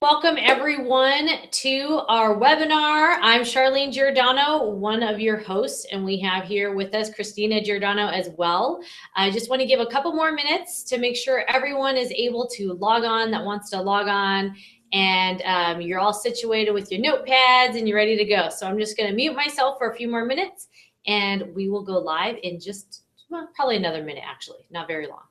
Welcome everyone to our webinar. I'm Charlene Giordano, one of your hosts, and we have here with us Christina Giordano as well. I just want to give a couple more minutes to make sure everyone is able to log on that wants to log on, and you're all situated with your notepads and you're ready to go. So I'm just going to mute myself for a few more minutes and we will go live in just probably another minute, actually, not very long.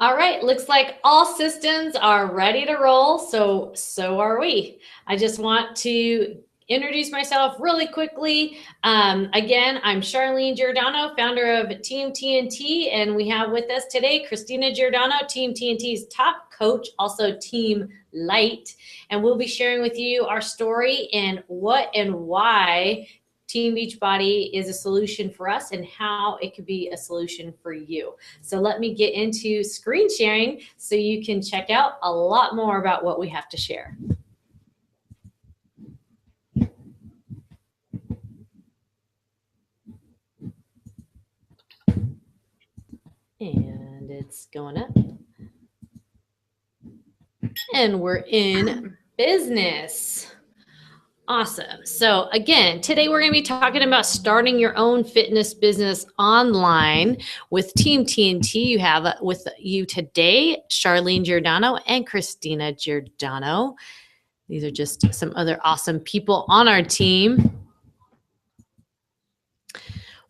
All right, looks like all systems are ready to roll, so are we. I just want to introduce myself really quickly. Again, I'm Charlene Giordano, founder of Team TNT, and we have with us today Christina Giordano, Team TNT's top coach, also Team Light, and we'll be sharing with you our story and what and why Team Beachbody is a solution for us and how it could be a solution for you. So let me get into screen sharing so you can check out a lot more about what we have to share. And it's going up. And we're in business. Awesome. So again, today we're going to be talking about starting your own fitness business online with Team TNT. You have with you today, Charlene Giordano and Christina Giordano. These are just some other awesome people on our team.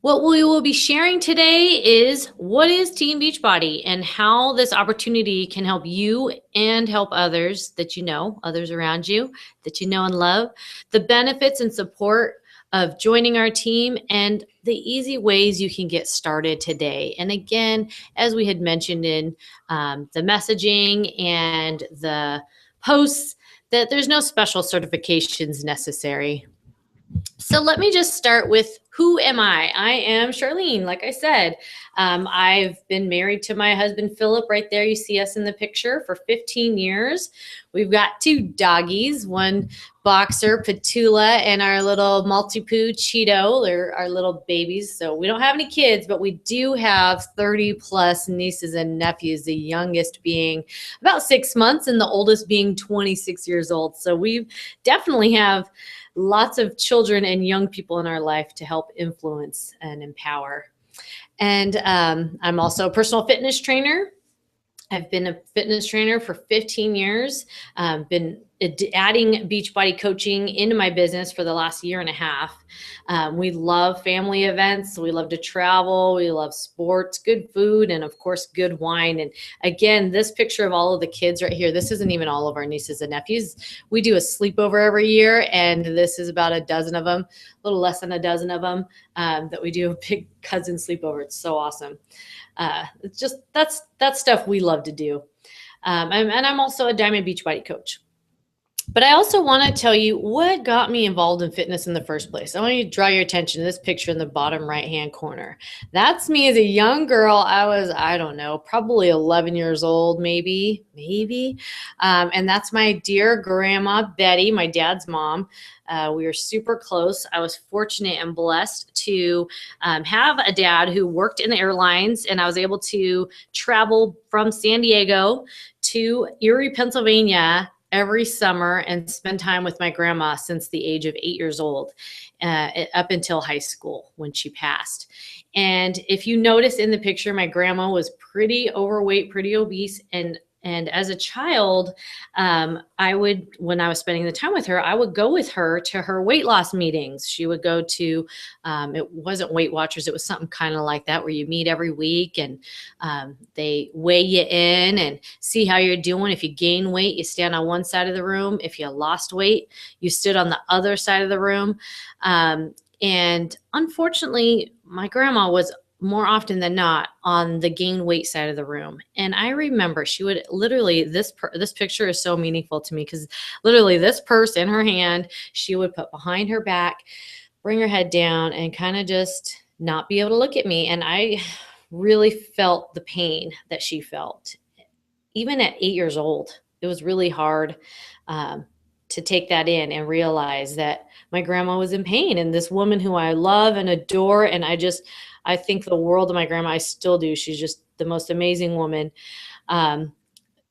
What we will be sharing today is what is Team Beachbody and how this opportunity can help you and help others that you know, others around you that you know and love, the benefits and support of joining our team, and the easy ways you can get started today. And again, as we had mentioned in the messaging and the posts, that there's no special certifications necessary. So let me just start with who am I? I am Charlene, like I said. I've been married to my husband, Philip, right there. You see us in the picture for 15 years. We've got two doggies, one boxer, Petula, and our little Maltipoo, Cheeto. They're our little babies. So we don't have any kids, but we do have 30 plus nieces and nephews, the youngest being about 6 months and the oldest being 26 years old. So we definitely have lots of children and young people in our life to help influence and empower. And I'm also a personal fitness trainer. I've been a fitness trainer for 15 years, been adding Beachbody coaching into my business for the last year and a half. We love family events. We love to travel. We love sports, good food, and of course, good wine. And again, this picture of all of the kids right here, this isn't even all of our nieces and nephews. We do a sleepover every year, and this is about a dozen of them, a little less than a dozen of them, that we do a big cousin sleepover. It's so awesome. It's just, that's stuff we love to do. And I'm also a Diamond Beachbody coach. But I also want to tell you what got me involved in fitness in the first place. I want you to draw your attention to this picture in the bottom right-hand corner. That's me as a young girl. I was, I don't know, probably 11 years old, maybe. And that's my dear grandma, Betty, my dad's mom. We were super close. I was fortunate and blessed to have a dad who worked in the airlines, and I was able to travel from San Diego to Erie, Pennsylvania every summer and spend time with my grandma since the age of 8 years old, up until high school when she passed. And if you notice in the picture, my grandma was pretty overweight, pretty obese, and And as a child, when I was spending the time with her, I would go with her to her weight loss meetings. She would go to, it wasn't Weight Watchers, it was something kind of like that, where you meet every week and they weigh you in and see how you're doing. If you gain weight, you stand on one side of the room. If you lost weight, you stood on the other side of the room. And unfortunately, my grandma was more often than not on the gain weight side of the room. And I remember she would literally, this picture is so meaningful to me, because literally this purse in her hand, she would put behind her back, bring her head down, and kind of just not be able to look at me. And I really felt the pain that she felt. Even at 8 years old, it was really hard to take that in and realize that my grandma was in pain, and this woman who I love and adore, and I think the world of my grandma. I still do. She's just the most amazing woman. And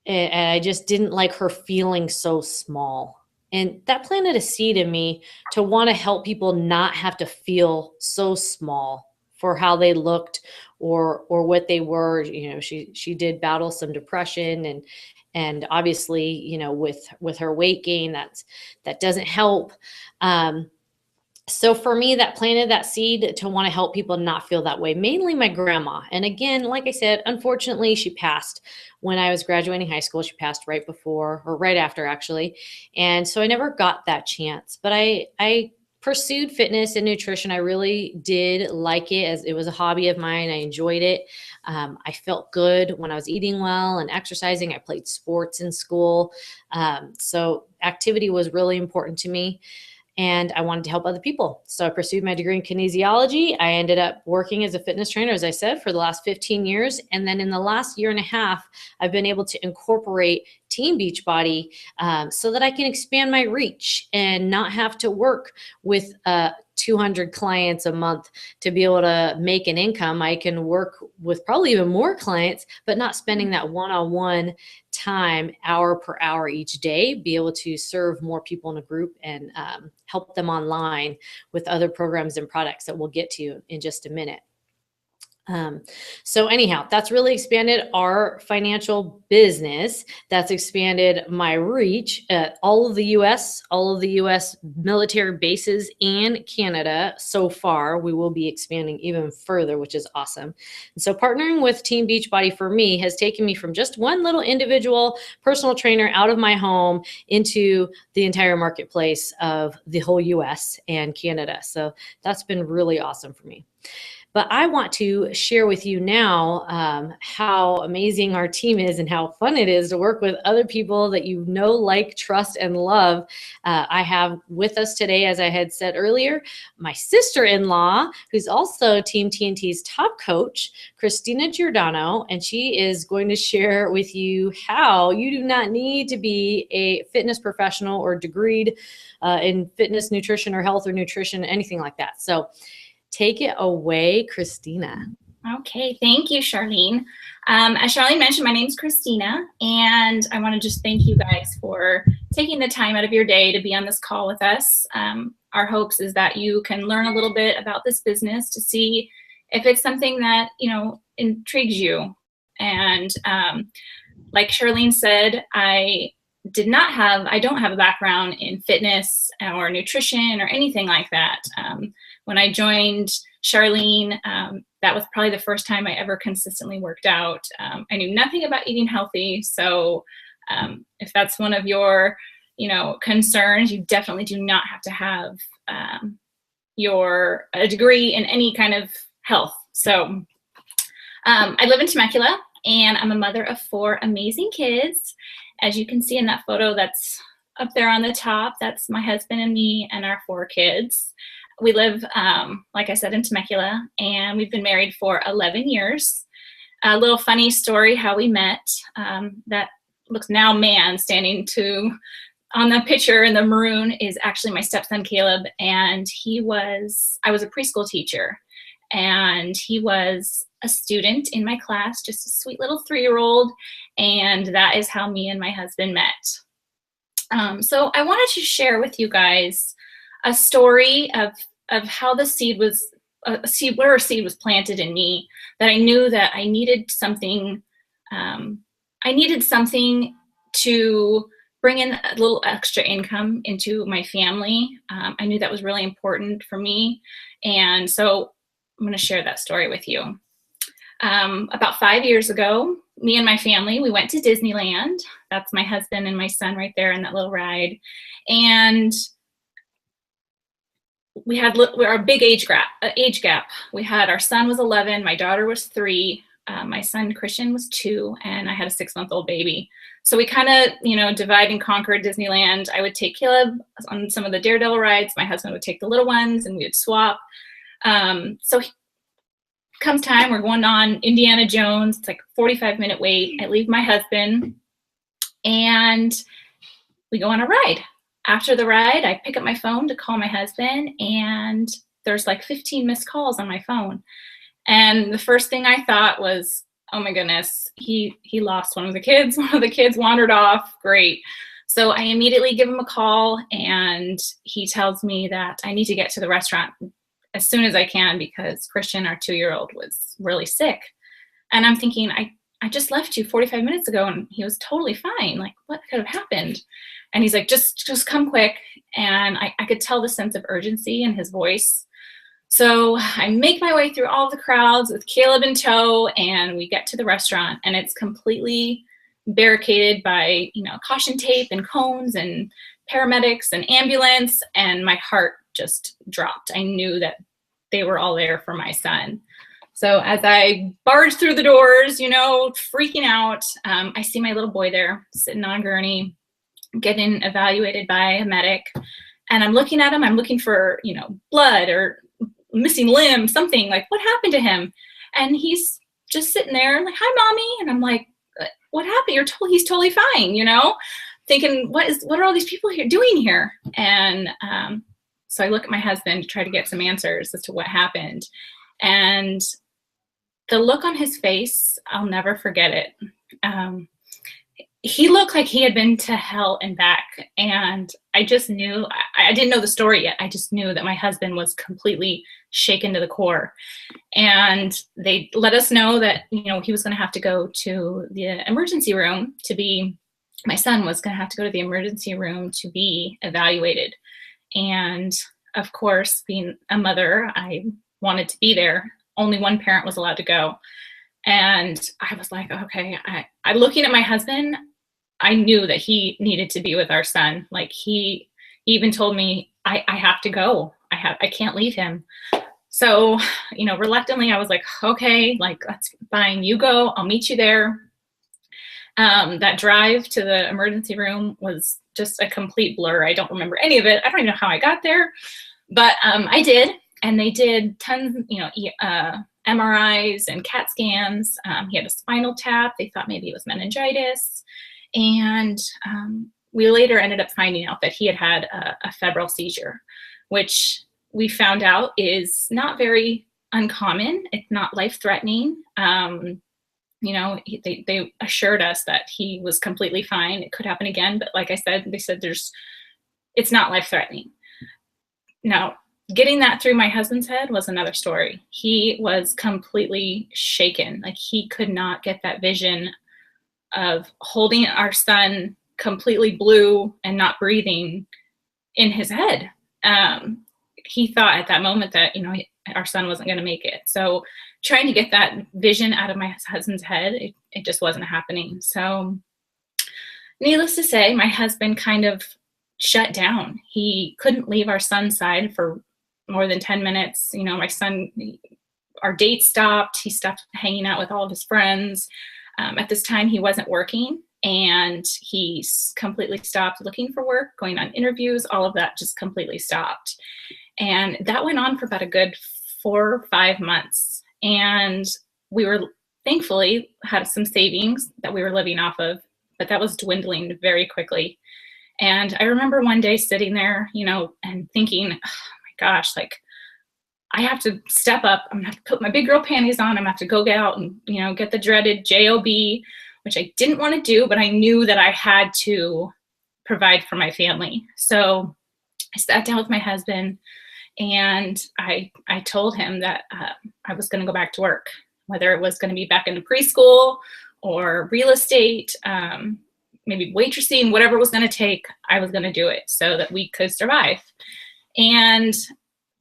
I just didn't like her feeling so small. And that planted a seed in me to want to help people not have to feel so small for how they looked or what they were. You know, she did battle some depression, and obviously, you know, with her weight gain, that doesn't help. So for me, that planted that seed to want to help people not feel that way, mainly my grandma. And again, like I said, unfortunately, she passed when I was graduating high school. She passed right before, or right after, actually. And so I never got that chance. But I pursued fitness and nutrition. I really did like it, as it was a hobby of mine. I enjoyed it. I felt good when I was eating well and exercising. I played sports in school. So activity was really important to me, and I wanted to help other people. So I pursued my degree in kinesiology. I ended up working as a fitness trainer, as I said, for the last 15 years. And then in the last year and a half, I've been able to incorporate Team Beachbody so that I can expand my reach and not have to work with 200 clients a month to be able to make an income. I can work with probably even more clients, but not spending that one-on-one time, hour per hour each day, be able to serve more people in a group and help them online with other programs and products that we'll get to in just a minute. So anyhow, that's really expanded our financial business. That's expanded my reach at all of the US military bases and Canada. So far, we will be expanding even further, which is awesome. And so partnering with Team Beachbody for me has taken me from just one little individual personal trainer out of my home into the entire marketplace of the whole US and Canada. So that's been really awesome for me. But I want to share with you now how amazing our team is and how fun it is to work with other people that you know, like, trust, and love. I have with us today, as I had said earlier, my sister-in-law, who's also Team TNT's top coach, Christina Giordano, and she is going to share with you how you do not need to be a fitness professional or degreed in fitness, nutrition, or health or nutrition, anything like that. So take it away, Christina. Okay, thank you, Charlene. As Charlene mentioned, my name's Christina, and I want to just thank you guys for taking the time out of your day to be on this call with us. Our hopes is that you can learn a little bit about this business to see if it's something that, you know, intrigues you. And like Charlene said, I don't have a background in fitness or nutrition or anything like that. When I joined Charlene, that was probably the first time I ever consistently worked out. I knew nothing about eating healthy. So if that's one of your, you know, concerns, you definitely do not have to have a degree in any kind of health. So I live in Temecula, and I'm a mother of 4 amazing kids. As you can see in that photo that's up there on the top, that's my husband and me and our 4 kids. We live, like I said, in Temecula, and we've been married for 11 years. A little funny story how we met. That looks now man standing on the picture in the maroon is actually my stepson, Caleb, and I was a preschool teacher, and he was a student in my class, just a sweet little 3-year-old, and that is how me and my husband met. So I wanted to share with you guys a story of how the seed was planted in me, that I knew that I needed something I needed something to bring in a little extra income into my family. I knew that was really important for me. And so I'm going to share that story with you. About 5 years ago, me and my family, we went to Disneyland. That's my husband and my son right there in that little ride. And we had our big age gap. We had, our son was 11, my daughter was 3, my son Christian was 2, and I had a 6-month-old baby. So we kind of, you know, divide and conquer Disneyland. I would take Caleb on some of the Daredevil rides. My husband would take the little ones, and we would swap. So comes time, we're going on Indiana Jones. It's like a 45-minute wait. I leave my husband, and we go on a ride. After the ride, I pick up my phone to call my husband, and there's like 15 missed calls on my phone. And the first thing I thought was, oh my goodness, he lost one of the kids. One of the kids wandered off. Great. So I immediately give him a call, and he tells me that I need to get to the restaurant as soon as I can because Christian, our 2-year-old, was really sick. And I'm thinking, I just left you 45 minutes ago and he was totally fine. Like, what could have happened? And he's like, just come quick. And I could tell the sense of urgency in his voice. So I make my way through all the crowds with Caleb in tow, and we get to the restaurant, and it's completely barricaded by, you know, caution tape and cones and paramedics and ambulance, and my heart just dropped. I knew that they were all there for my son. So as I barge through the doors, you know, freaking out, I see my little boy there sitting on a gurney, getting evaluated by a medic. And I'm looking at him, I'm looking for, you know, blood or missing limb, something, like, what happened to him? And he's just sitting there like, hi, mommy. And I'm like, what happened? He's totally fine, you know, thinking, what are all these people here doing here? And so I look at my husband to try to get some answers as to what happened. And the look on his face, I'll never forget it. He looked like he had been to hell and back. And I just knew, I didn't know the story yet. I just knew that my husband was completely shaken to the core. And they let us know that, you know, he was going to have to go to the emergency room my son was going to have to go to the emergency room to be evaluated. And of course, being a mother, I wanted to be there. Only one parent was allowed to go. And I was like, okay, I looking at my husband, I knew that he needed to be with our son. Like, he even told me, I have to go. I can't leave him. So, you know, reluctantly, I was like, okay, like, that's fine. You go, I'll meet you there. That drive to the emergency room was just a complete blur. I don't remember any of it. I don't even know how I got there, but I did. And they did tons, you know, MRIs and CAT scans. He had a spinal tap. They thought maybe it was meningitis. And we later ended up finding out that he had a febrile seizure, which we found out is not very uncommon. It's not life-threatening. You know, they assured us that he was completely fine. It could happen again, but like I said, they said it's not life-threatening. Now, getting that through my husband's head was another story. He was completely shaken. Like, he could not get that vision of holding our son completely blue and not breathing in his head. He thought at that moment that, you know, our son wasn't going to make it. So trying to get that vision out of my husband's head, it just wasn't happening. So needless to say, my husband kind of shut down. He couldn't leave our son's side for more than 10 minutes. You know, my son, our date stopped. He stopped hanging out with all of his friends. At this time, he wasn't working, and he completely stopped looking for work, going on interviews. All of that just completely stopped. And that went on for about a good 4 or 5 months. And we were thankfully had some savings that we were living off of, but that was dwindling very quickly. And I remember one day sitting there, you know, and thinking, oh my gosh, like, I have to step up. I'm gonna have to put my big girl panties on. I'm gonna have to go out and, you know, get the dreaded job, which I didn't want to do, but I knew that I had to provide for my family. So I sat down with my husband, and I told him that I was going to go back to work, whether it was going to be back into preschool or real estate, maybe waitressing, whatever it was going to take, I was going to do it so that we could survive. And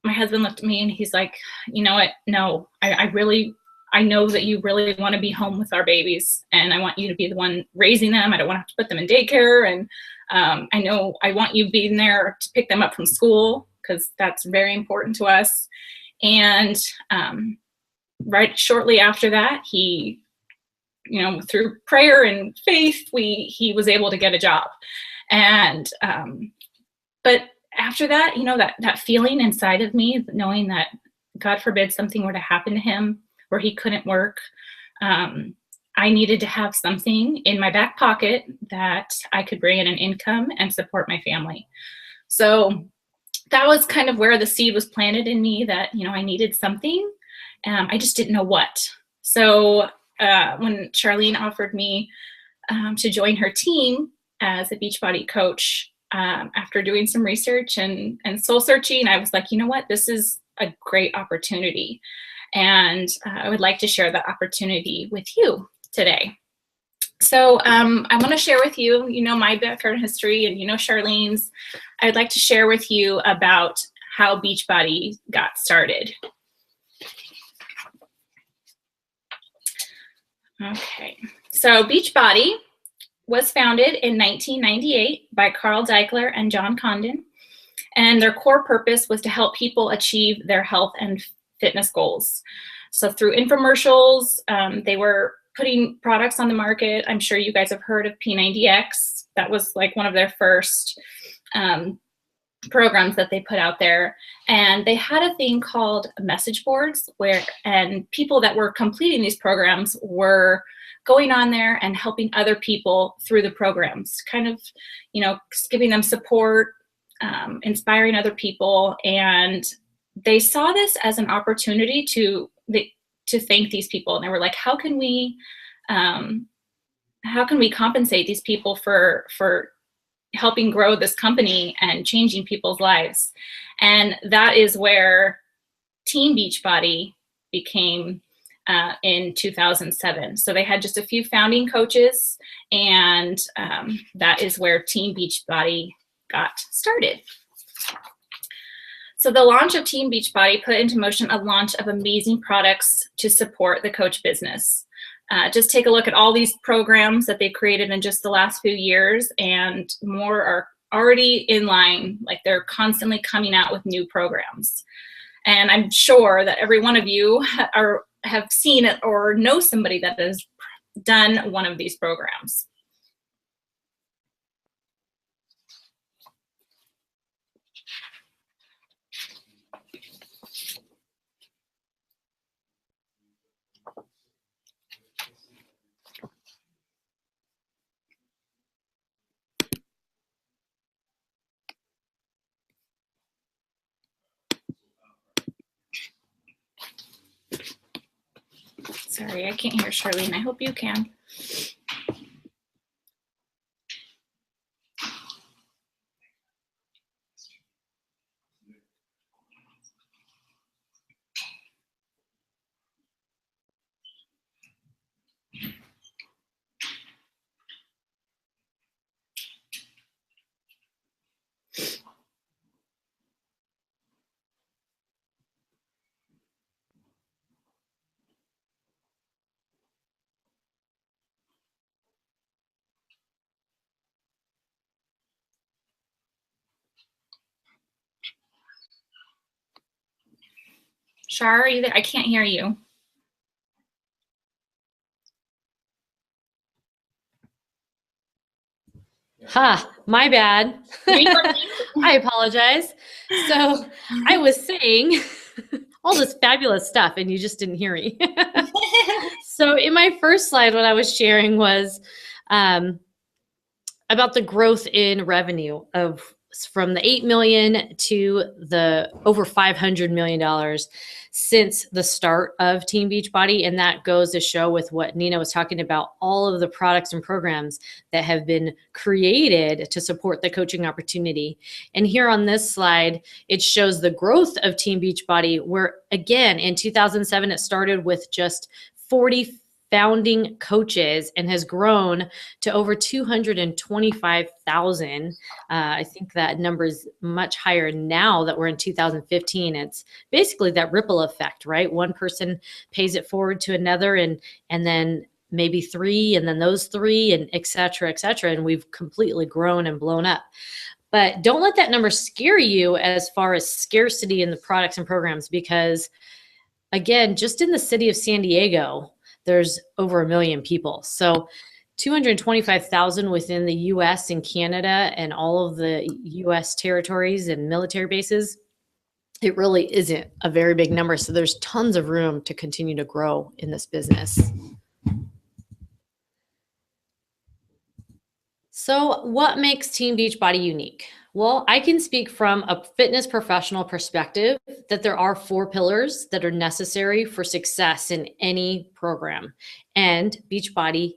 my husband looked at me and he's like, you know what? No, I know that you really want to be home with our babies, and I want you to be the one raising them. I don't want to have to put them in daycare. And I know I want you being there to pick them up from school, because that's very important to us. And right shortly after that, he, through prayer and faith, he was able to get a job. And but after that, that feeling inside of me, knowing that God forbid something were to happen to him where he couldn't work, I needed to have something in my back pocket that I could bring in an income and support my family. So that was kind of where the seed was planted in me, that, I needed something. I just didn't know what. So when Charlene offered me to join her team as a Beachbody coach, after doing some research and soul searching, I was like, you know what, this is a great opportunity. And I would like to share that opportunity with you today. So I want to share with you, my background history, and Charlene's. I'd like to share with you about how Beachbody got started. Okay, so Beachbody was founded in 1998 by Carl Deichler and John Condon, and their core purpose was to help people achieve their health and fitness goals. So through infomercials, they were putting products on the market. I'm sure you guys have heard of P90X. That was like one of their first programs that they put out there. And they had a thing called message boards, and people that were completing these programs were going on there and helping other people through the programs, kind of, giving them support, inspiring other people. And they saw this as an opportunity to thank these people. And they were like, how can we compensate these people for helping grow this company and changing people's lives? And that is where Team Beachbody became in 2007. So they had just a few founding coaches, and that is where Team Beachbody got started. So the launch of Team Beachbody put into motion a launch of amazing products to support the coach business. Just take a look at all these programs that they've created in just the last few years, and more are already in line. Like, they're constantly coming out with new programs. And I'm sure that every one of you have seen it or know somebody that has done one of these programs. Sorry, I can't hear Charlene. I hope you can. Char, are you there? I can't hear you. Ha, my bad. I apologize. So I was saying all this fabulous stuff and you just didn't hear me. So in my first slide, what I was sharing was about the growth in revenue from the 8 million to the over $500 million since the start of Team Beachbody. And that goes to show with what Nina was talking about, all of the products and programs that have been created to support the coaching opportunity. And here on this slide, it shows the growth of Team Beachbody, where again, in 2007, it started with just 40 founding coaches and has grown to over 225,000. I think that number is much higher now that we're in 2015. It's basically that ripple effect, right? One person pays it forward to another, and then maybe three, and then those three, and et cetera, et cetera. And we've completely grown and blown up. But don't let that number scare you as far as scarcity in the products and programs, because again, just in the city of San Diego, there's over 1 million people. So 225,000 within the US and Canada and all of the US territories and military bases, it really isn't a very big number. So there's tons of room to continue to grow in this business. So what makes Team Beachbody unique? Well, I can speak from a fitness professional perspective that there are 4 pillars that are necessary for success in any program, and Beachbody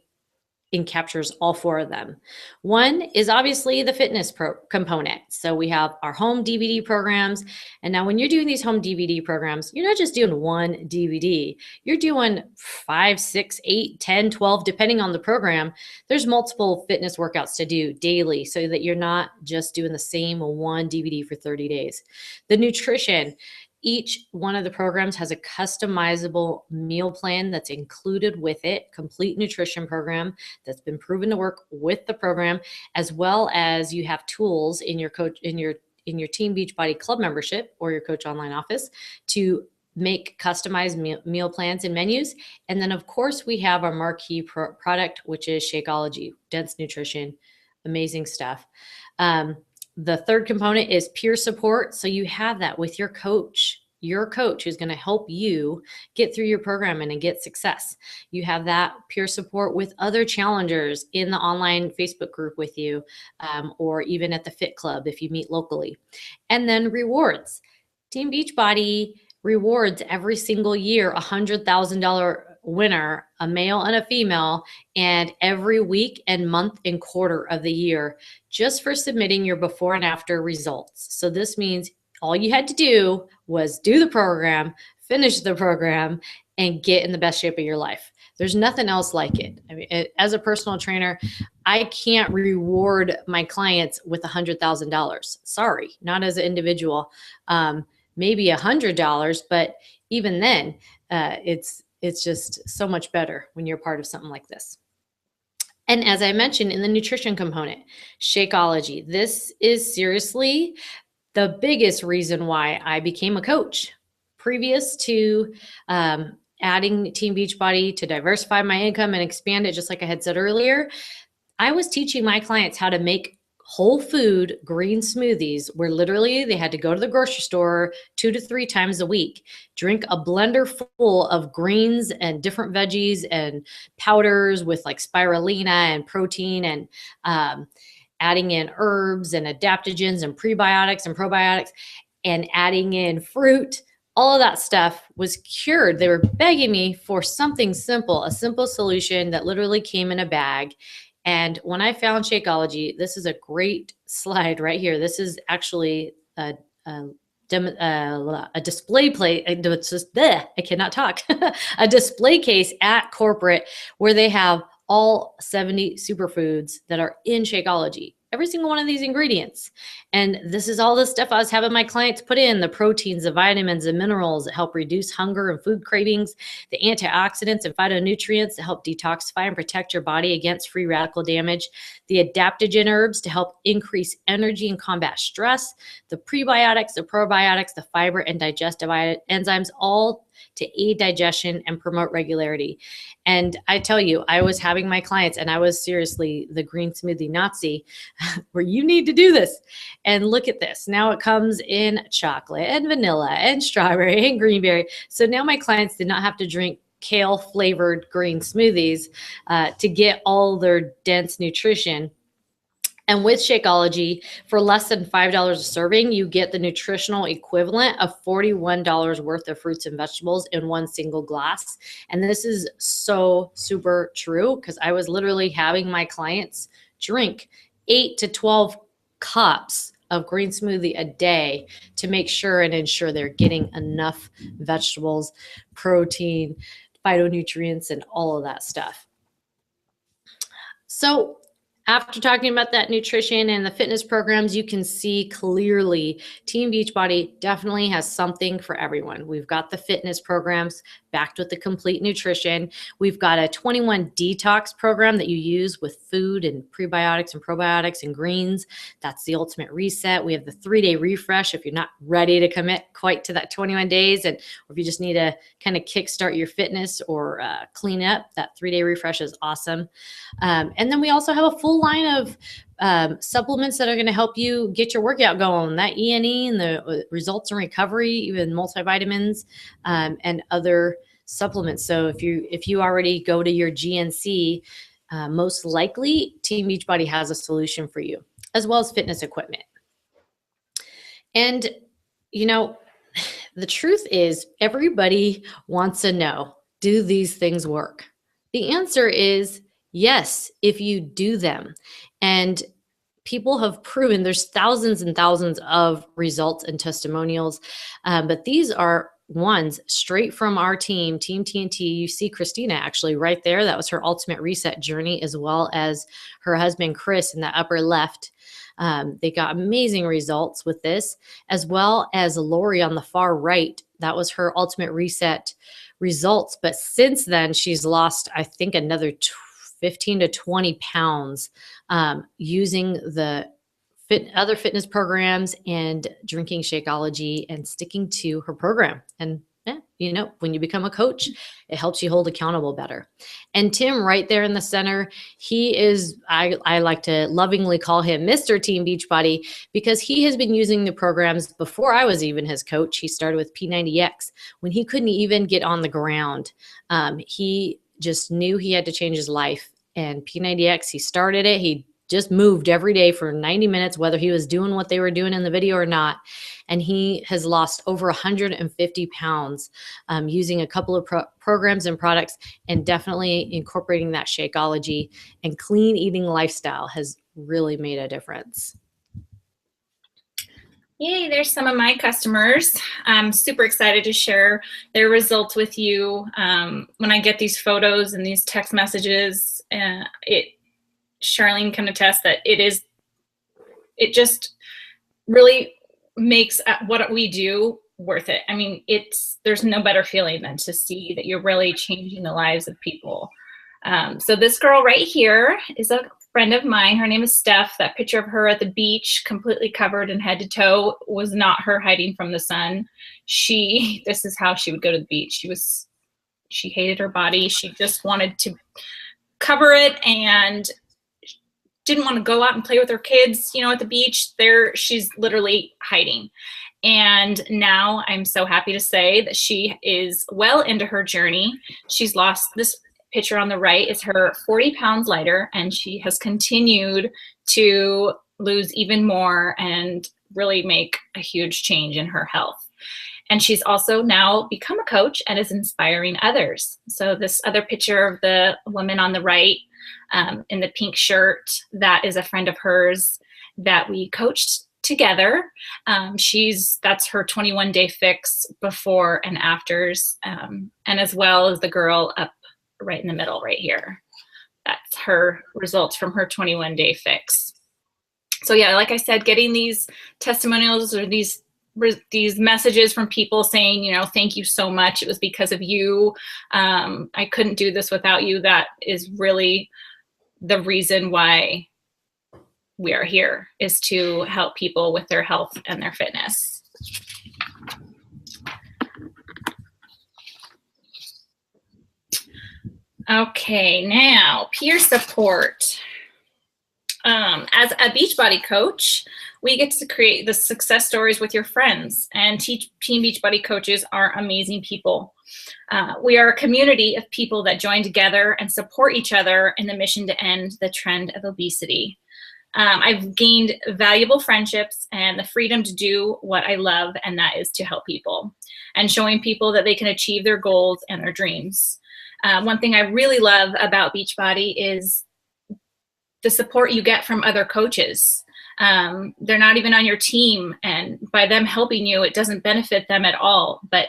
captures all 4 of them. One is obviously the fitness component. So we have our home DVD programs. And now when you're doing these home DVD programs, you're not just doing one DVD. You're doing 5, 6, 8, 10, 12, depending on the program. There's multiple fitness workouts to do daily so that you're not just doing the same one DVD for 30 days. The nutrition. Each one of the programs has a customizable meal plan that's included with it, complete nutrition program that's been proven to work with the program, as well as you have tools in your Team Beachbody Club membership or your Coach Online office to make customized meal plans and menus. And then of course we have our marquee product, which is Shakeology, dense nutrition, amazing stuff. The third component is peer support. So you have that with your coach who's going to help you get through your program and get success. You have that peer support with other challengers in the online Facebook group with you, or even at the Fit Club if you meet locally. And then rewards. Team Beachbody rewards every single year $100,000 winner, a male and a female, and every week and month and quarter of the year, just for submitting your before and after results. So this means all you had to do was do the program, finish the program, and get in the best shape of your life. There's nothing else like it. I mean, as a personal trainer, I can't reward my clients with $100,000. Sorry, not as an individual. Maybe $100, but even then, it's just so much better when you're part of something like this. And as I mentioned in the nutrition component, Shakeology. This is seriously the biggest reason why I became a coach. Previous to adding Team Beachbody to diversify my income and expand it, just like I had said earlier, I was teaching my clients how to make whole food green smoothies where literally they had to go to the grocery store 2 to 3 times a week, drink a blender full of greens and different veggies and powders with like spirulina and protein, and adding in herbs and adaptogens and prebiotics and probiotics, and adding in fruit. All of that stuff was cured. They were begging me for something simple, a simple solution that literally came in a bag. And when I found Shakeology, this is a great slide right here. This is actually a display plate. It's just, I cannot talk. A display case at corporate where they have all 70 superfoods that are in Shakeology. Every single one of these ingredients. And this is all the stuff I was having my clients put in: the proteins, the vitamins, and minerals that help reduce hunger and food cravings, the antioxidants and phytonutrients that help detoxify and protect your body against free radical damage, the adaptogen herbs to help increase energy and combat stress, the prebiotics, the probiotics, the fiber and digestive enzymes, all to aid digestion and promote regularity. And I tell you, I was having my clients, and I was seriously the green smoothie Nazi, where you need to do this. And look at this. Now it comes in chocolate and vanilla and strawberry and greenberry. So now my clients did not have to drink kale flavored green smoothies to get all their dense nutrition. And with Shakeology, for less than $5 a serving, you get the nutritional equivalent of $41 worth of fruits and vegetables in one single glass. And this is so super true, because I was literally having my clients drink 8 to 12 cups of green smoothie a day to make sure and ensure they're getting enough vegetables, protein, phytonutrients and all of that stuff. So after talking about that nutrition and the fitness programs, you can see clearly Team Beachbody definitely has something for everyone. We've got the fitness programs backed with the complete nutrition. We've got a 21 detox program that you use with food and prebiotics and probiotics and greens. That's the ultimate reset. We have the 3-day refresh if you're not ready to commit quite to that 21 days, and or if you just need to kind of kickstart your fitness or clean up, that 3-day refresh is awesome. And then we also have a full line of supplements that are going to help you get your workout going. That E&E and the results and recovery, even multivitamins and other supplements. So if you already go to your GNC, most likely Team Beachbody has a solution for you, as well as fitness equipment. And you know, the truth is everybody wants to know, do these things work? The answer is yes, if you do them. And people have proven there's thousands and thousands of results and testimonials, but these are ones straight from our team, Team TNT. You see Christina actually right there. That was her ultimate reset journey, as well as her husband, Chris, in the upper left. They got amazing results with this, as well as Lori on the far right. That was her ultimate reset results. But since then, she's lost, I think, another 15 to 20 pounds using the other fitness programs and drinking Shakeology and sticking to her program. And you know, when you become a coach, it helps you hold accountable better. And Tim right there in the center, he is, I like to lovingly call him Mr. Team Beachbody, because he has been using the programs before I was even his coach. He started with P90X when he couldn't even get on the ground. He just knew he had to change his life. And P90X, he started it. He just moved every day for 90 minutes, whether he was doing what they were doing in the video or not. And he has lost over 150 pounds using a couple of programs and products, and definitely incorporating that Shakeology and clean eating lifestyle has really made a difference. Yay, there's some of my customers. I'm super excited to share their results with you. When I get these photos and these text messages, Charlene can attest that it just really makes what we do worth it. I mean, there's no better feeling than to see that you're really changing the lives of people. So this girl right here is a friend of mine. Her name is Steph. That picture of her at the beach, completely covered in head to toe, was not her hiding from the sun. This is how she would go to the beach. She hated her body. She just wanted to cover it and didn't want to go out and play with her kids, you know, at the beach. She's literally hiding. And now I'm so happy to say that she is well into her journey. She's lost, this picture on the right is her 40 pounds lighter, and she has continued to lose even more and really make a huge change in her health. And she's also now become a coach and is inspiring others. So this other picture of the woman on the right in the pink shirt, that is a friend of hers that we coached together. That's her 21-day fix before and afters, and as well as the girl up right in the middle right here. That's her results from her 21-day fix. So yeah, like I said, getting these testimonials or these messages from people saying, you know, thank you so much. It was because of you. I couldn't do this without you. That is really the reason why we are here, is to help people with their health and their fitness. Okay, now peer support. As a Beachbody coach, we get to create the success stories with your friends, and Team Beachbody coaches are amazing people. We are a community of people that join together and support each other in the mission to end the trend of obesity. I've gained valuable friendships and the freedom to do what I love, and that is to help people and showing people that they can achieve their goals and their dreams. One thing I really love about Beachbody is the support you get from other coaches. They're not even on your team, and by them helping you, it doesn't benefit them at all, but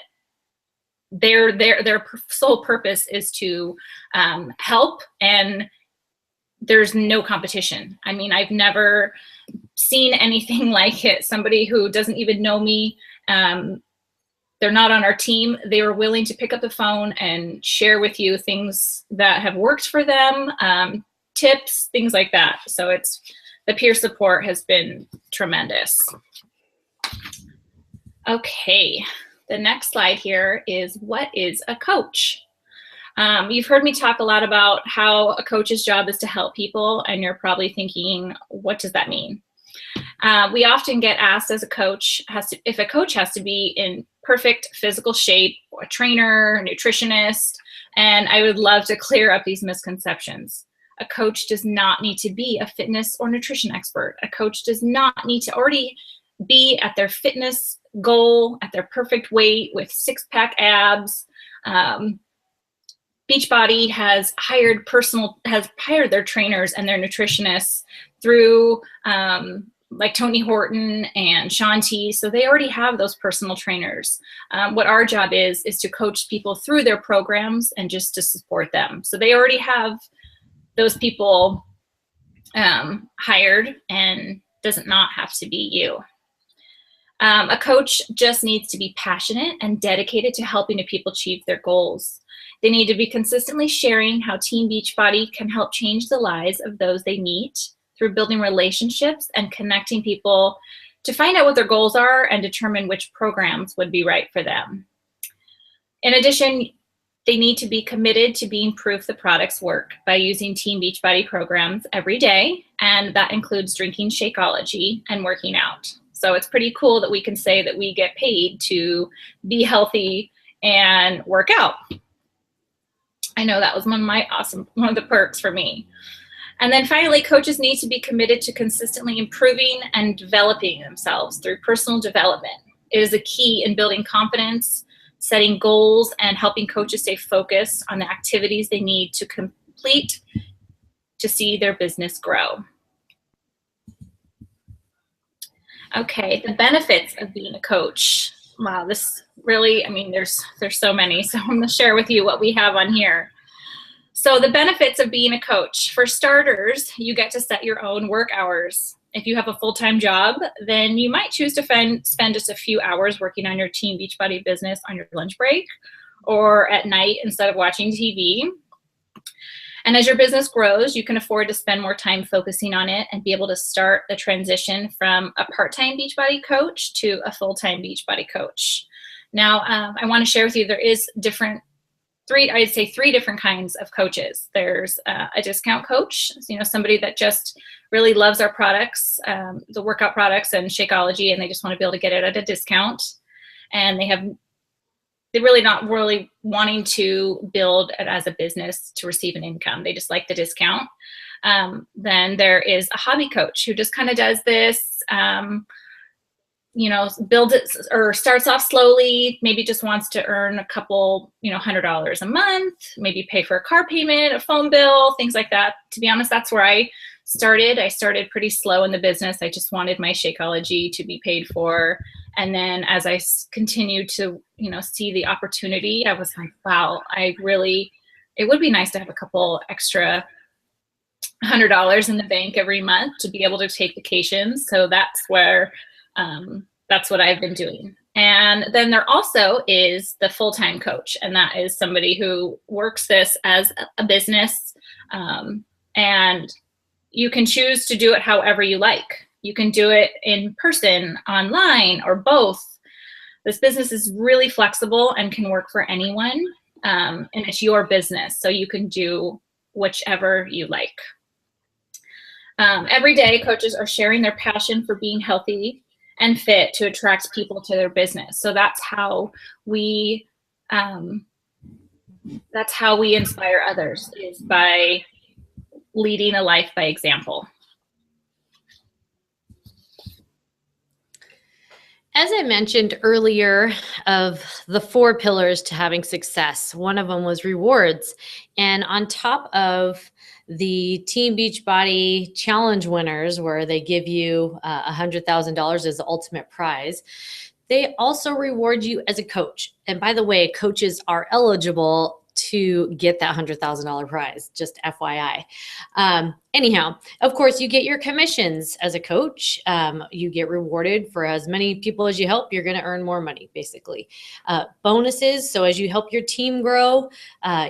their sole purpose is to help, and there's no competition. I mean, I've never seen anything like it. Somebody who doesn't even know me, they're not on our team, they were willing to pick up the phone and share with you things that have worked for them, tips, things like that. So the peer support has been tremendous. Okay, the next slide here is, what is a coach? You've heard me talk a lot about how a coach's job is to help people, and you're probably thinking, what does that mean? We often get asked as a coach, if a coach has to be in perfect physical shape, or a trainer, a nutritionist, and I would love to clear up these misconceptions. A coach does not need to be a fitness or nutrition expert. A coach does not need to already be at their fitness goal, at their perfect weight with six-pack abs. Beachbody has hired their trainers and their nutritionists through like Tony Horton and Shaun T. So they already have those personal trainers. What our job is to coach people through their programs and just to support them. So they already have those people hired, and does not have to be you. A coach just needs to be passionate and dedicated to helping people achieve their goals. They need to be consistently sharing how Team Beachbody can help change the lives of those they meet through building relationships and connecting people to find out what their goals are and determine which programs would be right for them. In addition, they need to be committed to being proof the products work by using Team Beachbody programs every day, and that includes drinking Shakeology and working out. So it's pretty cool that we can say that we get paid to be healthy and work out. I know that was one of the perks for me. And then finally, coaches need to be committed to consistently improving and developing themselves through personal development. It is a key in building confidence, setting goals, and helping coaches stay focused on the activities they need to complete to see their business grow. Okay, the benefits of being a coach. Wow, this really, I mean, there's so many. So I'm going to share with you what we have on here. So the benefits of being a coach. For starters, you get to set your own work hours. If you have a full-time job, then you might choose to spend just a few hours working on your Team Beachbody business on your lunch break or at night instead of watching TV. And as your business grows, you can afford to spend more time focusing on it and be able to start the transition from a part-time Beachbody coach to a full-time Beachbody coach. Now, I want to share with you, there is I'd say three different kinds of coaches. There's a discount coach, somebody that just really loves our products, the workout products and Shakeology, and they just want to be able to get it at a discount. And they're really not really wanting to build it as a business to receive an income. They just like the discount. Then there is a hobby coach who just kind of does this, builds it or starts off slowly, maybe just wants to earn a couple, $100 a month, maybe pay for a car payment, a phone bill, things like that. To be honest, that's where I started. I started pretty slow in the business. I just wanted my Shakeology to be paid for. And then as I continued to, see the opportunity, I was like, wow, it would be nice to have a couple extra $100 in the bank every month to be able to take vacations. So that's where, that's what I've been doing. And then there also is the full-time coach, and that is somebody who works this as a business, and you can choose to do it however you like. You can do it in person, online, or both. This business is really flexible and can work for anyone, and it's your business, so you can do whichever you like. Every day, coaches are sharing their passion for being healthy and fit to attract people to their business. So that's how we inspire others, is by leading a life by example. As I mentioned earlier, of the 4 pillars to having success, one of them was rewards. And on top of the Team Beachbody challenge winners, where they give you $100,000 as the ultimate prize, they also reward you as a coach. And by the way, coaches are eligible to get that $100,000 prize, just FYI. Anyhow, of course, you get your commissions as a coach. You get rewarded for as many people as you help. You're going to earn more money, basically. Bonuses. So as you help your team grow,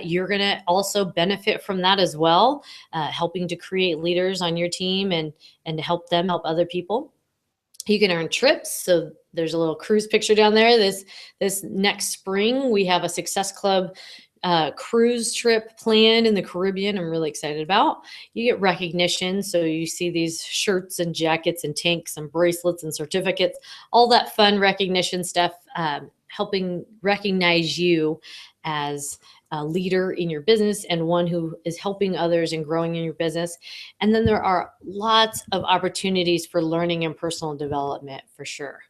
you're going to also benefit from that as well, helping to create leaders on your team and to help them help other people. You can earn trips. So there's a little cruise picture down there. This next spring, we have a Success Club cruise trip planned in the Caribbean. I'm really excited about. You get recognition. So you see these shirts and jackets and tanks and bracelets and certificates, all that fun recognition stuff, helping recognize you as a leader in your business and one who is helping others and growing in your business. And then there are lots of opportunities for learning and personal development for sure.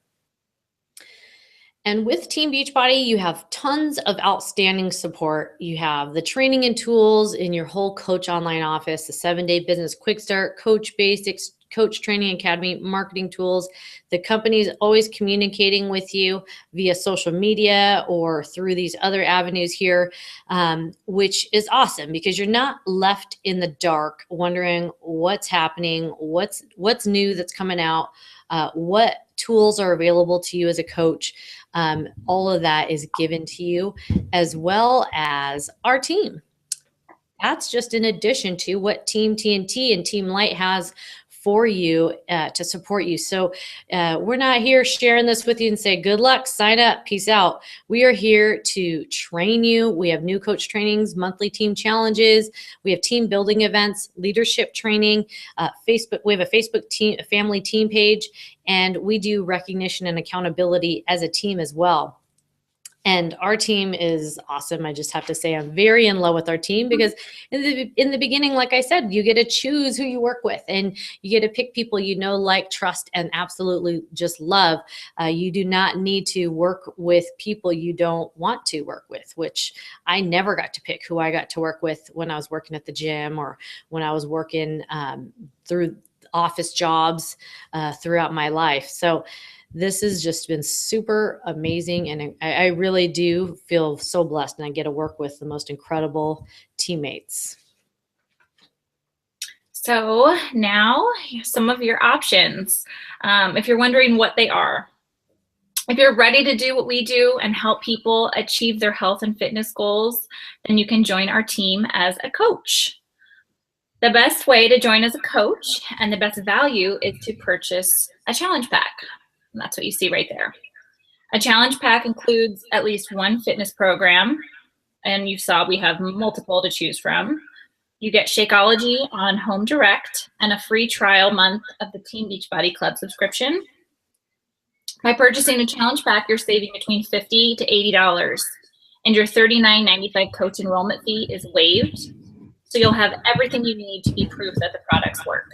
And with Team Beachbody, you have tons of outstanding support. You have the training and tools in your whole Coach Online office, the 7-day business quick start, Coach Basics, Coach Training Academy, marketing tools. The company is always communicating with you via social media or through these other avenues here, which is awesome because you're not left in the dark wondering what's happening, what's new that's coming out, what tools are available to you as a coach. All of that is given to you, as well as our team. That's just in addition to what Team TNT and Team Light has for you to support you. So we're not here sharing this with you and say, good luck, sign up, peace out. We are here to train you. We have new coach trainings, monthly team challenges. We have team building events, leadership training, Facebook. We have a Facebook team, a family team page, and we do recognition and accountability as a team as well. And our team is awesome. I just have to say I'm very in love with our team because in the beginning, like I said, you get to choose who you work with and you get to pick people you know, like, trust, and absolutely just love. You do not need to work with people you don't want to work with, which I never got to pick who I got to work with when I was working at the gym or when I was working through office jobs throughout my life. So this has just been super amazing. And I really do feel so blessed, and I get to work with the most incredible teammates. So now some of your options, if you're wondering what they are. If you're ready to do what we do and help people achieve their health and fitness goals, then you can join our team as a coach. The best way to join as a coach and the best value is to purchase a challenge pack. And that's what you see right there. A challenge pack includes at least one fitness program, and you saw we have multiple to choose from. You get Shakeology on Home Direct and a free trial month of the Team Beachbody Club subscription. By purchasing a challenge pack, you're saving between $50 to $80, and your $39.95 coach enrollment fee is waived. So you'll have everything you need to be proof that the products work.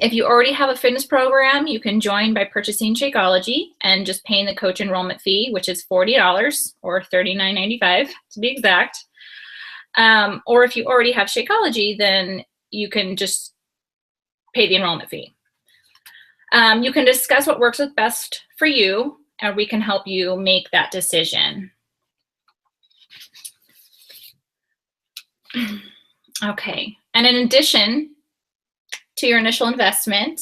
If you already have a fitness program, you can join by purchasing Shakeology and just paying the coach enrollment fee, which is $40 or $39.95 to be exact. Or if you already have Shakeology, then you can just pay the enrollment fee. You can discuss what works best for you, and we can help you make that decision. Okay, and in addition to your initial investment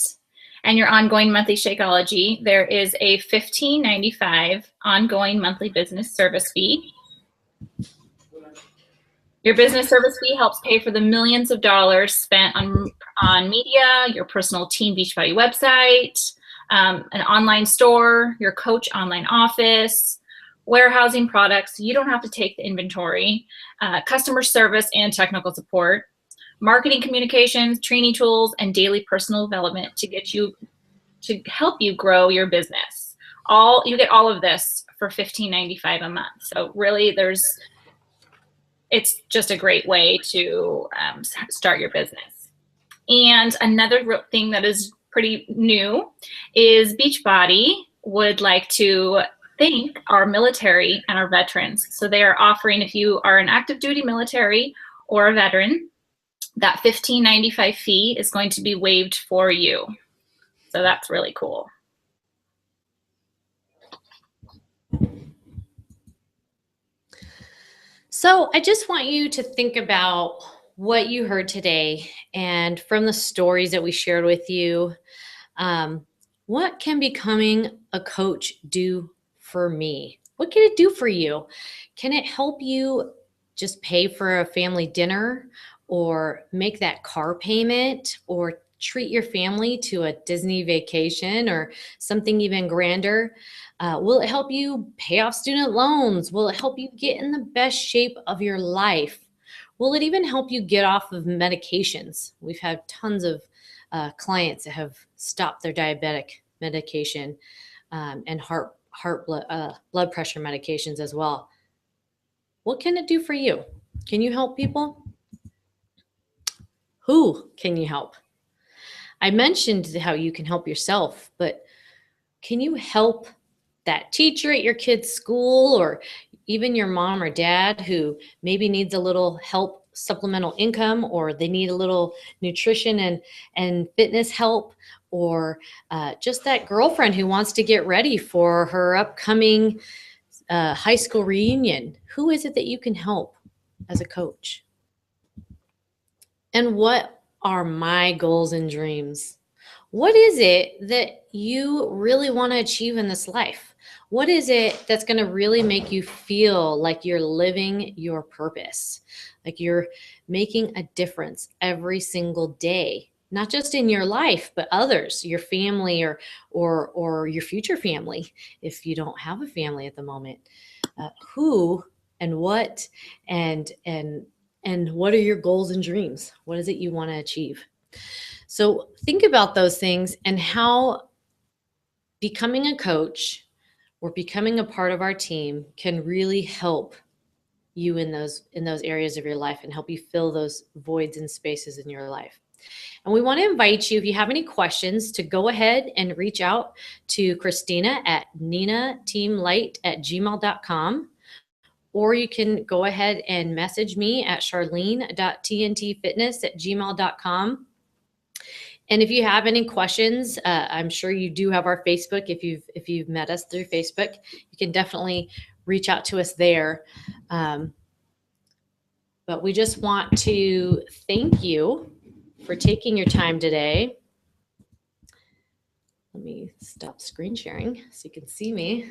and your ongoing monthly Shakeology, there is a $15.95 ongoing monthly business service fee. Your business service fee helps pay for the millions of dollars spent on media, your personal Team Beachbody website, an online store, your coach online office, warehousing products. You don't have to take the inventory, customer service and technical support, marketing communications, training tools, and daily personal development to help you grow your business. You get all of this for $15.95 a month. So really it's just a great way to start your business. And another thing that is pretty new is Beachbody would like to thank our military and our veterans. So they are offering, if you are an active duty military or a veteran, that $15.95 fee is going to be waived for you. So that's really cool. So I just want you to think about what you heard today and from the stories that we shared with you. Um, what can becoming a coach do for me? What can it do for you? Can it help you just pay for a family dinner or make that car payment or treat your family to a Disney vacation or something even grander? Will it help you pay off student loans? Will it help you get in the best shape of your life? Will it even help you get off of medications? We've had tons of clients that have stopped their diabetic medication and blood pressure medications as well. What can it do for you? Can you help people? Who can you help? I mentioned how you can help yourself, but can you help that teacher at your kid's school or even your mom or dad who maybe needs a little help, supplemental income, or they need a little nutrition and fitness help, or just that girlfriend who wants to get ready for her upcoming high school reunion? Who is it that you can help as a coach? And what are my goals and dreams? What is it that you really want to achieve in this life? What is it that's going to really make you feel like you're living your purpose? Like you're making a difference every single day, not just in your life, but others, your family or your future family if you don't have a family at the moment. Who and what and what are your goals and dreams? What is it you want to achieve? So think about those things and how becoming a coach or becoming a part of our team can really help you in those areas of your life and help you fill those voids and spaces in your life. And we want to invite you, if you have any questions, to go ahead and reach out to Christina at ninateamlight@gmail.com. Or you can go ahead and message me at charlene.tntfitness@gmail.com. And if you have any questions, I'm sure you do have our Facebook. If you've met us through Facebook, you can definitely reach out to us there. But we just want to thank you for taking your time today. Let me stop screen sharing so you can see me.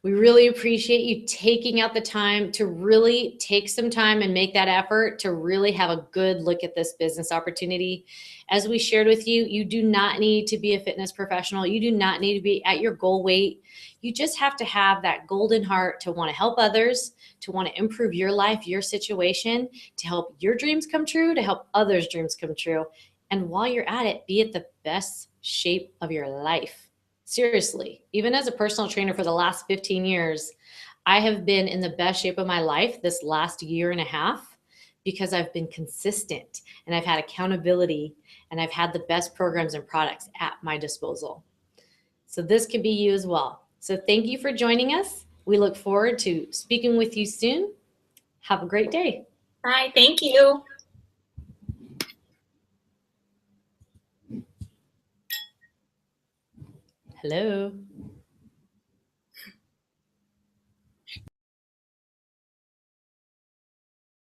We really appreciate you taking out the time to really take some time and make that effort to really have a good look at this business opportunity. As we shared with you, you do not need to be a fitness professional. You do not need to be at your goal weight. You just have to have that golden heart to want to help others, to want to improve your life, your situation, to help your dreams come true, to help others' dreams come true. And while you're at it, be at the best shape of your life. Seriously, even as a personal trainer for the last 15 years, I have been in the best shape of my life this last year and a half because I've been consistent and I've had accountability and I've had the best programs and products at my disposal. So this could be you as well. So thank you for joining us. We look forward to speaking with you soon. Have a great day. Bye. Thank you. Hello.